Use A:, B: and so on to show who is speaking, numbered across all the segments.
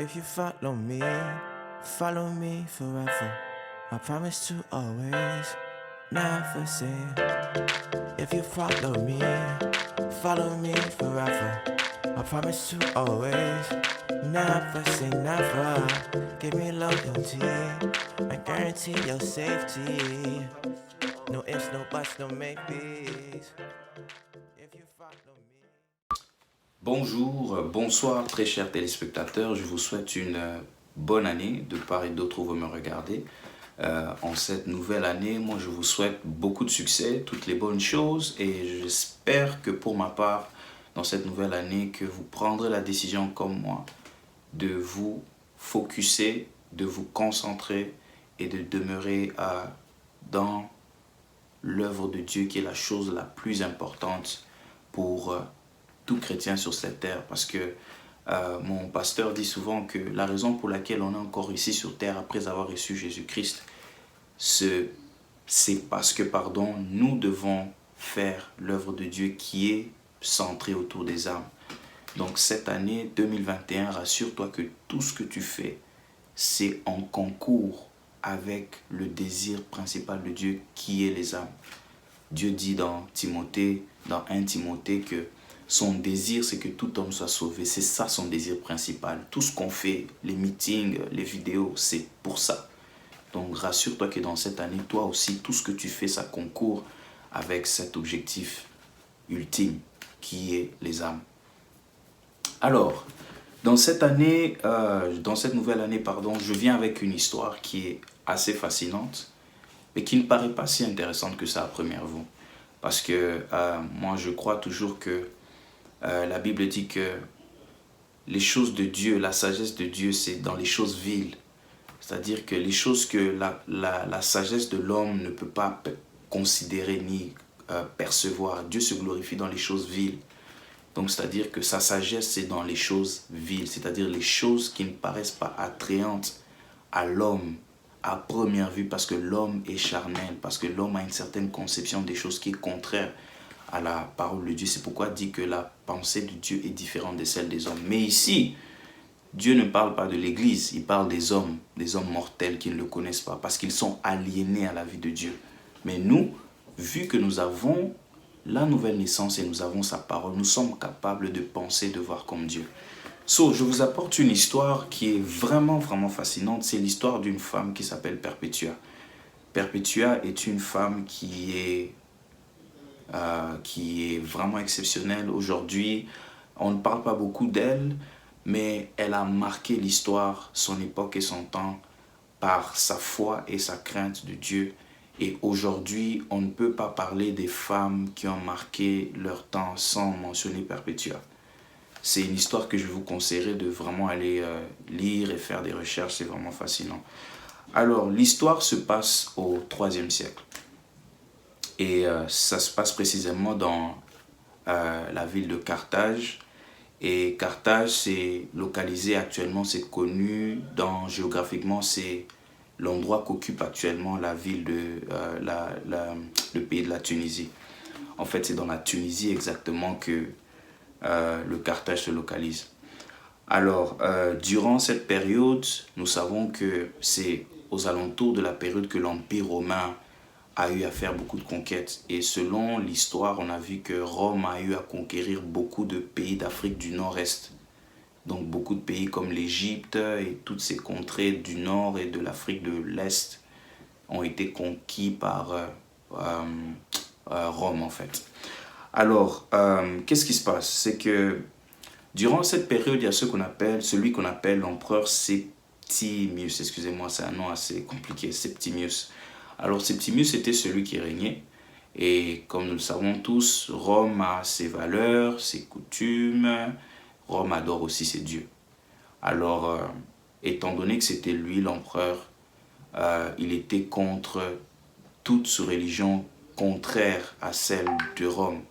A: If you follow me forever. I promise to always never say. If you follow me forever. I promise to always never say never. Give me loyalty, I guarantee your safety. No ifs, no buts, no maybes. If you follow me.
B: Bonjour, bonsoir très chers téléspectateurs, je vous souhaite une bonne année de part et d'autre où vous me regardez. En cette nouvelle année, moi je vous souhaite beaucoup de succès, toutes les bonnes choses et j'espère que pour ma part, dans cette nouvelle année, que vous prendrez la décision comme moi de vous focuser, de vous concentrer et de demeurer dans l'œuvre de Dieu qui est la chose la plus importante pour tout chrétien sur cette terre, parce que mon pasteur dit souvent que la raison pour laquelle on est encore ici sur terre après avoir reçu Jésus-Christ, c'est parce que, nous devons faire l'œuvre de Dieu qui est centrée autour des âmes. Donc cette année 2021, rassure-toi que tout ce que tu fais, c'est en concours avec le désir principal de Dieu qui est les âmes. Dieu dit dans 1 Timothée que son désir, c'est que tout homme soit sauvé. C'est ça son désir principal. Tout ce qu'on fait, les meetings, les vidéos, c'est pour ça. Donc rassure-toi que dans cette année, toi aussi, tout ce que tu fais, ça concourt avec cet objectif ultime qui est les âmes. Alors, dans cette nouvelle année, je viens avec une histoire qui est assez fascinante, mais qui ne paraît pas si intéressante que ça à première vue. Parce que moi, je crois toujours que la Bible dit que les choses de Dieu, la sagesse de Dieu, c'est dans les choses viles. C'est-à-dire que les choses que la sagesse de l'homme ne peut pas considérer ni percevoir. Dieu se glorifie dans les choses viles. Donc, c'est-à-dire que sa sagesse, c'est dans les choses viles. C'est-à-dire les choses qui ne paraissent pas attrayantes à l'homme à première vue, parce que l'homme est charnel, parce que l'homme a une certaine conception des choses qui est contraire à la parole de Dieu. C'est pourquoi il dit que la pensée de Dieu est différente de celle des hommes. Mais ici, Dieu ne parle pas de l'Église, il parle des hommes mortels qui ne le connaissent pas, parce qu'ils sont aliénés à la vie de Dieu. Mais nous, vu que nous avons la nouvelle naissance et nous avons sa parole, nous sommes capables de penser, de voir comme Dieu. Je vous apporte une histoire qui est vraiment, vraiment fascinante. C'est l'histoire d'une femme qui s'appelle Perpétua. Perpétua est une femme qui est vraiment exceptionnelle. Aujourd'hui, on ne parle pas beaucoup d'elle, mais elle a marqué l'histoire, son époque et son temps par sa foi et sa crainte de Dieu. Et aujourd'hui, on ne peut pas parler des femmes qui ont marqué leur temps sans mentionner Perpétua. C'est une histoire que je vous conseillerais de vraiment aller lire et faire des recherches, c'est vraiment fascinant. Alors, l'histoire se passe au IIIe siècle. Et ça se passe précisément dans la ville de Carthage. Et Carthage, c'est localisé actuellement, c'est connu, géographiquement, c'est l'endroit qu'occupe actuellement la ville le pays de la Tunisie. En fait, c'est dans la Tunisie exactement que le Carthage se localise. Alors, durant cette période, nous savons que c'est aux alentours de la période que l'Empire romain a eu à faire beaucoup de conquêtes. Et selon l'histoire, on a vu que Rome a eu à conquérir beaucoup de pays d'Afrique du Nord-Est. Donc beaucoup de pays comme l'Égypte et toutes ces contrées du Nord et de l'Afrique de l'Est ont été conquis par Rome en fait. Alors, qu'est-ce qui se passe? C'est que durant cette période, il y a celui qu'on appelle l'empereur Septimius. Excusez-moi, c'est un nom assez compliqué, Septimius. Alors, Septimius était celui qui régnait. Et comme nous le savons tous, Rome a ses valeurs, ses coutumes. Rome adore aussi ses dieux. Alors, étant donné que c'était lui l'empereur, il était contre toute religion contraire à celle de Rome.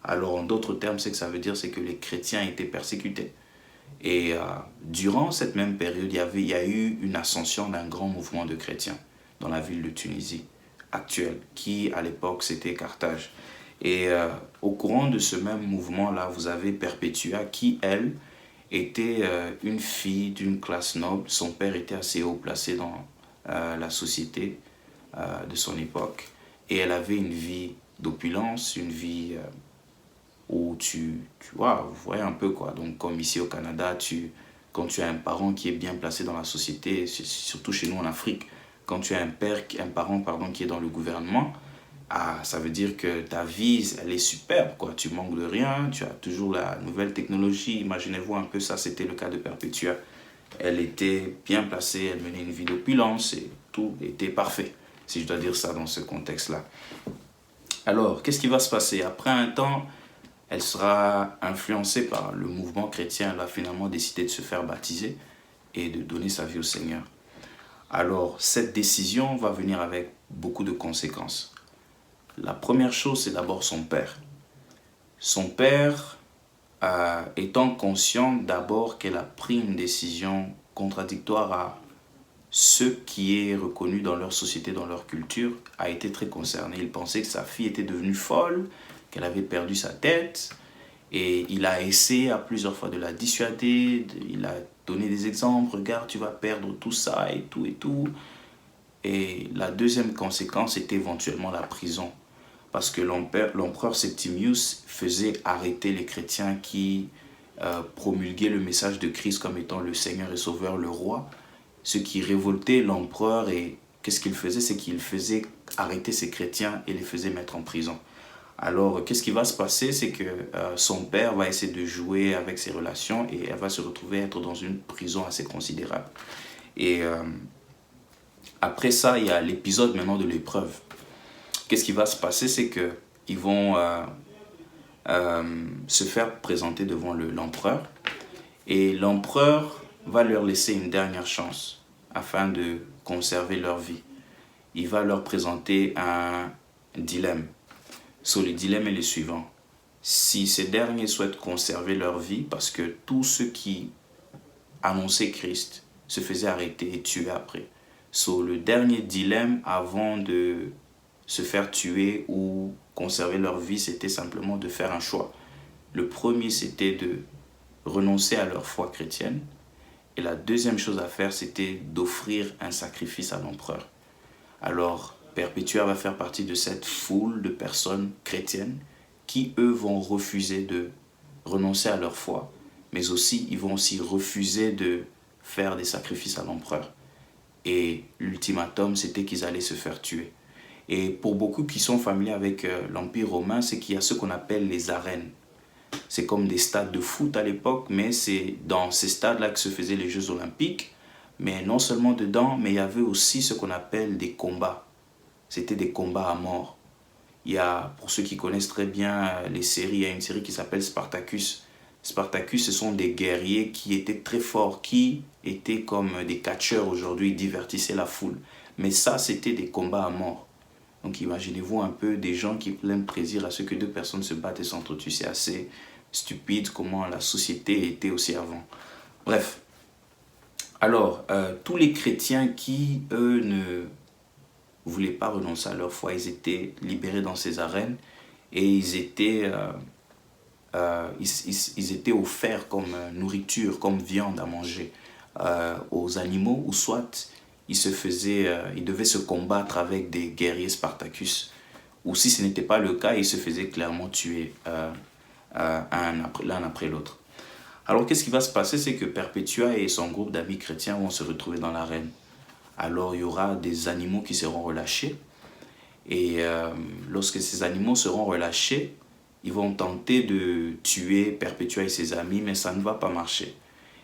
B: Alors, en d'autres termes, ce que ça veut dire, c'est que les chrétiens étaient persécutés. Et durant cette même période, il y a eu une ascension d'un grand mouvement de chrétiens dans la ville de Tunisie actuelle, qui à l'époque c'était Carthage. Et au courant de ce même mouvement-là, vous avez Perpétua qui, elle, était une fille d'une classe noble. Son père était assez haut placé dans la société de son époque. Et elle avait une vie d'opulence, une vie où tu vois, vous voyez un peu quoi. Donc comme ici au Canada, quand tu as un parent qui est bien placé dans la société, surtout chez nous en Afrique, quand tu as un parent pardon, qui est dans le gouvernement, ça veut dire que ta vie, elle est superbe, quoi. Tu manques de rien, tu as toujours la nouvelle technologie. Imaginez-vous un peu ça, c'était le cas de Perpetua. Elle était bien placée, elle menait une vie d'opulence et tout était parfait, si je dois dire ça dans ce contexte-là. Alors, qu'est-ce qui va se passer? Après un temps, elle sera influencée par le mouvement chrétien. Elle va finalement décider de se faire baptiser et de donner sa vie au Seigneur. Alors, cette décision va venir avec beaucoup de conséquences. La première chose, c'est d'abord son père. Son père, étant conscient d'abord qu'elle a pris une décision contradictoire à ce qui est reconnu dans leur société, dans leur culture, a été très concerné. Il pensait que sa fille était devenue folle, qu'elle avait perdu sa tête, et il a essayé à plusieurs fois de la dissuader, il a donné des exemples, regarde, tu vas perdre tout ça et tout et tout. Et la deuxième conséquence était éventuellement la prison. Parce que l'empereur Septimius faisait arrêter les chrétiens qui promulguaient le message de Christ comme étant le Seigneur et Sauveur, le roi. Ce qui révoltait l'empereur, et qu'est-ce qu'il faisait? C'est qu'il faisait arrêter ces chrétiens et les faisait mettre en prison. Alors, qu'est-ce qui va se passer? C'est que son père va essayer de jouer avec ses relations et elle va se retrouver être dans une prison assez considérable. Et après ça, il y a l'épisode maintenant de l'épreuve. Qu'est-ce qui va se passer? C'est qu'ils vont se faire présenter devant l'empereur. Et l'empereur va leur laisser une dernière chance afin de conserver leur vie. Il va leur présenter un dilemme. Le dilemme est le suivant. Si ces derniers souhaitent conserver leur vie, parce que tous ceux qui annonçaient Christ se faisaient arrêter et tuer après. Le dernier dilemme avant de se faire tuer ou conserver leur vie, c'était simplement de faire un choix. Le premier, c'était de renoncer à leur foi chrétienne. Et la deuxième chose à faire, c'était d'offrir un sacrifice à l'empereur. Alors, Perpetua va faire partie de cette foule de personnes chrétiennes qui, eux, vont refuser de renoncer à leur foi, mais aussi, ils vont aussi refuser de faire des sacrifices à l'empereur. Et l'ultimatum, c'était qu'ils allaient se faire tuer. Et pour beaucoup qui sont familiers avec l'Empire romain, c'est qu'il y a ce qu'on appelle les arènes. C'est comme des stades de foot à l'époque, mais c'est dans ces stades-là que se faisaient les Jeux olympiques. Mais non seulement dedans, mais il y avait aussi ce qu'on appelle des combats. C'était des combats à mort. Il y a, pour ceux qui connaissent très bien les séries, il y a une série qui s'appelle Spartacus. Spartacus, ce sont des guerriers qui étaient très forts, qui étaient comme des catcheurs aujourd'hui, divertissaient la foule. Mais ça, c'était des combats à mort. Donc imaginez-vous un peu des gens qui prennent plaisir à ce que deux personnes se battent et s'entretuent. C'est assez stupide comment la société était aussi avant. Bref. Alors, tous les chrétiens qui, eux, ne voulaient pas renoncer à leur foi, ils étaient libérés dans ces arènes et ils étaient offerts comme nourriture, comme viande à manger aux animaux, ou soit ils devaient se combattre avec des guerriers Spartacus, ou si ce n'était pas le cas, ils se faisaient clairement tuer l'un après l'autre. Alors qu'est-ce qui va se passer? C'est que Perpetua et son groupe d'amis chrétiens vont se retrouver dans l'arène. Alors il y aura des animaux qui seront relâchés, et lorsque ces animaux seront relâchés, ils vont tenter de tuer Perpetua et ses amis, mais ça ne va pas marcher.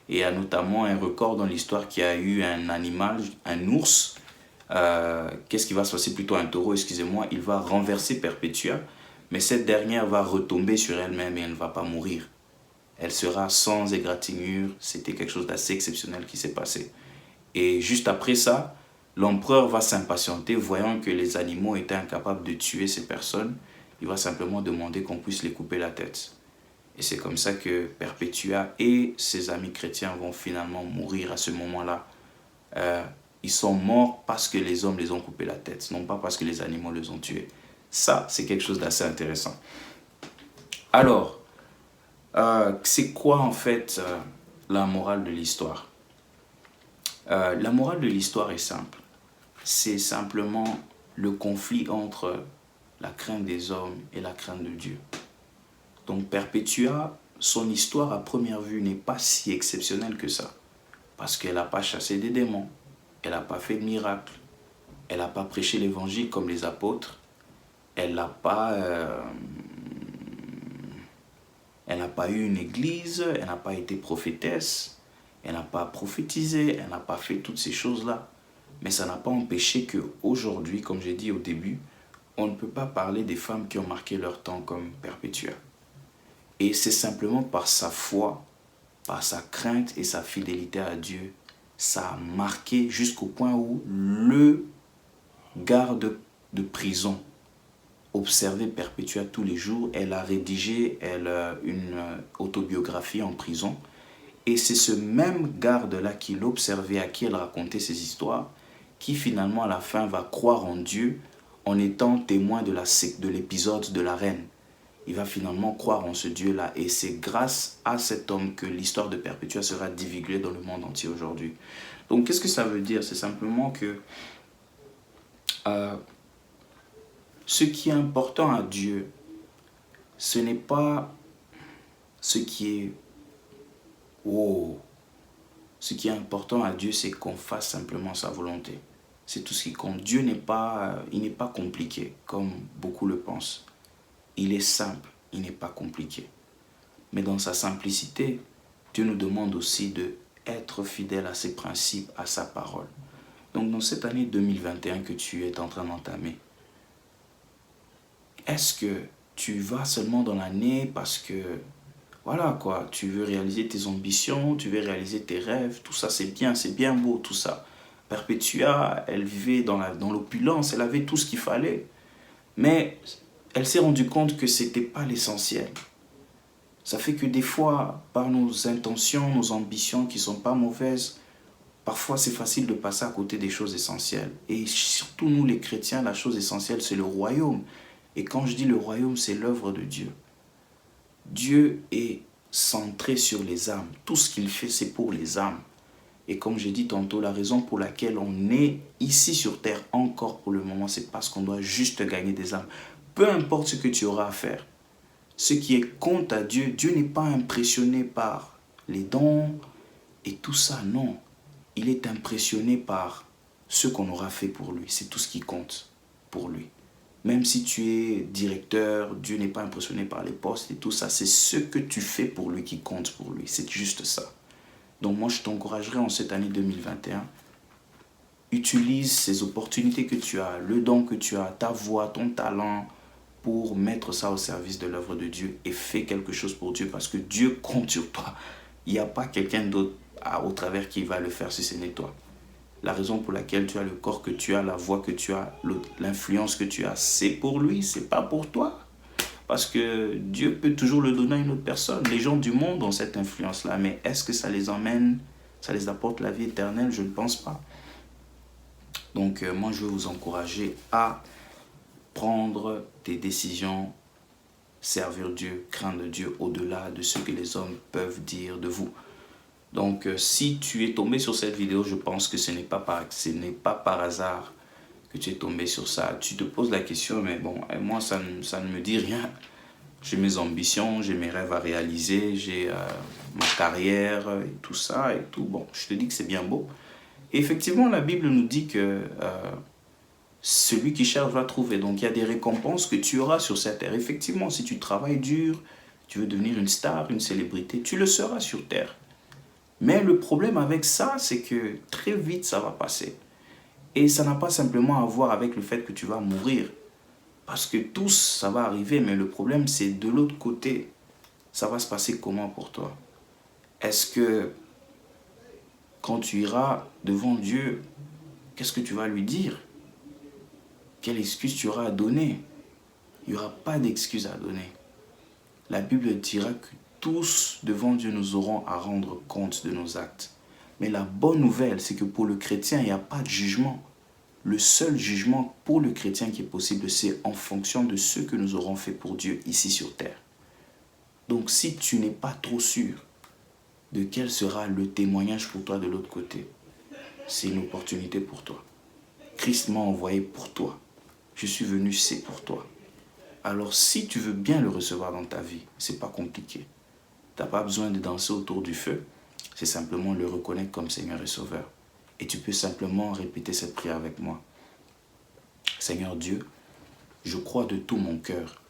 B: Et il y a notamment un record dans l'histoire qui a eu un animal, un ours. Qu'est-ce qui va se passer? Plutôt un taureau, excusez-moi. Il va renverser Perpetua, mais cette dernière va retomber sur elle-même et elle ne va pas mourir. Elle sera sans égratignure. C'était quelque chose d'assez exceptionnel qui s'est passé. Et juste après ça, l'empereur va s'impatienter, voyant que les animaux étaient incapables de tuer ces personnes. Il va simplement demander qu'on puisse les couper la tête. Et c'est comme ça que Perpetua et ses amis chrétiens vont finalement mourir à ce moment-là. Ils sont morts parce que les hommes les ont coupé la tête, non pas parce que les animaux les ont tués. Ça, c'est quelque chose d'assez intéressant. Alors, c'est quoi en fait la morale de l'histoire. La morale de l'histoire est simple. C'est simplement le conflit entre la crainte des hommes et la crainte de Dieu. Donc Perpétua, son histoire à première vue n'est pas si exceptionnelle que ça. Parce qu'elle n'a pas chassé des démons, elle n'a pas fait de miracles, elle n'a pas prêché l'évangile comme les apôtres, elle n'a pas eu une église, elle n'a pas été prophétesse, elle n'a pas prophétisé, elle n'a pas fait toutes ces choses-là. Mais ça n'a pas empêché qu'aujourd'hui, comme j'ai dit au début, on ne peut pas parler des femmes qui ont marqué leur temps comme Perpétua. Et c'est simplement par sa foi, par sa crainte et sa fidélité à Dieu, ça a marqué jusqu'au point où le garde de prison observait Perpétua tous les jours. Elle a rédigé une autobiographie en prison. Et c'est ce même garde-là qui l'observait, à qui elle racontait ses histoires, qui finalement à la fin va croire en Dieu en étant témoin de l'épisode de la reine. Il va finalement croire en ce Dieu-là. Et c'est grâce à cet homme que l'histoire de Perpétua sera divulguée dans le monde entier aujourd'hui. Donc qu'est-ce que ça veut dire? C'est simplement que ce qui est important à Dieu, ce n'est pas ce qui est Ce qui est important à Dieu, c'est qu'on fasse simplement sa volonté. C'est tout ce qui compte. Dieu n'est pas compliqué, comme beaucoup le pensent. Il est simple, il n'est pas compliqué. Mais dans sa simplicité, Dieu nous demande aussi d'être fidèle à ses principes, à sa parole. Donc dans cette année 2021 que tu es en train d'entamer, est-ce que tu vas seulement dans l'année parce que, voilà quoi, tu veux réaliser tes ambitions, tu veux réaliser tes rêves, tout ça c'est bien beau tout ça. Perpétua, elle vivait dans l'opulence, elle avait tout ce qu'il fallait. Mais elle s'est rendue compte que ce n'était pas l'essentiel. Ça fait que des fois, par nos intentions, nos ambitions qui ne sont pas mauvaises, parfois c'est facile de passer à côté des choses essentielles. Et surtout nous les chrétiens, la chose essentielle c'est le royaume. Et quand je dis le royaume, c'est l'œuvre de Dieu. Dieu est centré sur les âmes. Tout ce qu'il fait, c'est pour les âmes. Et comme j'ai dit tantôt, la raison pour laquelle on est ici sur terre encore pour le moment, c'est parce qu'on doit juste gagner des âmes. Peu importe ce que tu auras à faire. Ce qui est compte à Dieu, Dieu n'est pas impressionné par les dons et tout ça, non. Il est impressionné par ce qu'on aura fait pour lui. C'est tout ce qui compte pour lui. Même si tu es directeur, Dieu n'est pas impressionné par les postes et tout ça. C'est ce que tu fais pour lui qui compte pour lui. C'est juste ça. Donc moi, je t'encouragerai en cette année 2021. Utilise ces opportunités que tu as, le don que tu as, ta voix, ton talent, pour mettre ça au service de l'œuvre de Dieu et fais quelque chose pour Dieu parce que Dieu compte sur toi. Il n'y a pas quelqu'un d'autre au travers qui va le faire si ce n'est toi. La raison pour laquelle tu as le corps que tu as, la voix que tu as, l'influence que tu as, c'est pour lui, c'est pas pour toi. Parce que Dieu peut toujours le donner à une autre personne. Les gens du monde ont cette influence-là, mais est-ce que ça les emmène, ça les apporte la vie éternelle? Je ne pense pas. Donc moi, je veux vous encourager à prendre des décisions, servir Dieu, craindre Dieu au-delà de ce que les hommes peuvent dire de vous. Donc, si tu es tombé sur cette vidéo, je pense que ce n'est pas par hasard que tu es tombé sur ça. Tu te poses la question, mais bon, moi, ça ne me dit rien. J'ai mes ambitions, j'ai mes rêves à réaliser, j'ai ma carrière et tout ça et tout. Bon, je te dis que c'est bien beau. Et effectivement, la Bible nous dit que celui qui cherche va trouver. Donc, il y a des récompenses que tu auras sur cette terre. Effectivement, si tu travailles dur, tu veux devenir une star, une célébrité, tu le seras sur terre. Mais le problème avec ça, c'est que très vite, ça va passer. Et ça n'a pas simplement à voir avec le fait que tu vas mourir. Parce que tous, ça va arriver, mais le problème, c'est de l'autre côté. Ça va se passer comment pour toi? Est-ce que quand tu iras devant Dieu, qu'est-ce que tu vas lui dire? Quelle excuse tu auras à donner? Il n'y aura pas d'excuse à donner. La Bible dira que tous devant Dieu nous aurons à rendre compte de nos actes. Mais la bonne nouvelle, c'est que pour le chrétien, il n'y a pas de jugement. Le seul jugement pour le chrétien qui est possible, c'est en fonction de ce que nous aurons fait pour Dieu ici sur terre. Donc si tu n'es pas trop sûr de quel sera le témoignage pour toi de l'autre côté. C'est une opportunité pour toi. Christ m'a envoyé pour toi. Je suis venu, c'est pour toi. Alors si tu veux bien le recevoir dans ta vie, c'est pas compliqué. Tu n'as pas besoin de danser autour du feu. C'est simplement le reconnaître comme Seigneur et Sauveur. Et tu peux simplement répéter cette prière avec moi. Seigneur Dieu, je crois de tout mon cœur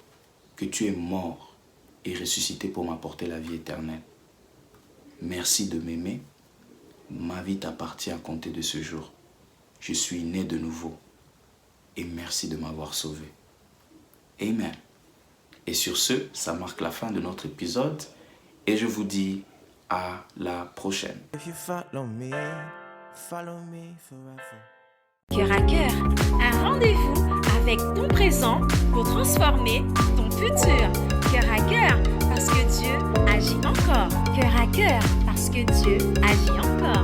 B: que tu es mort et ressuscité pour m'apporter la vie éternelle. Merci de m'aimer. Ma vie t'appartient à compter de ce jour. Je suis né de nouveau. Et merci de m'avoir sauvé. Amen. Et sur ce, ça marque la fin de notre épisode. Et je vous dis à la prochaine.
A: If you follow me forever.
C: Cœur à cœur, un rendez-vous avec ton présent pour transformer ton futur. Cœur à cœur, parce que Dieu agit encore. Cœur à cœur, parce que Dieu agit encore.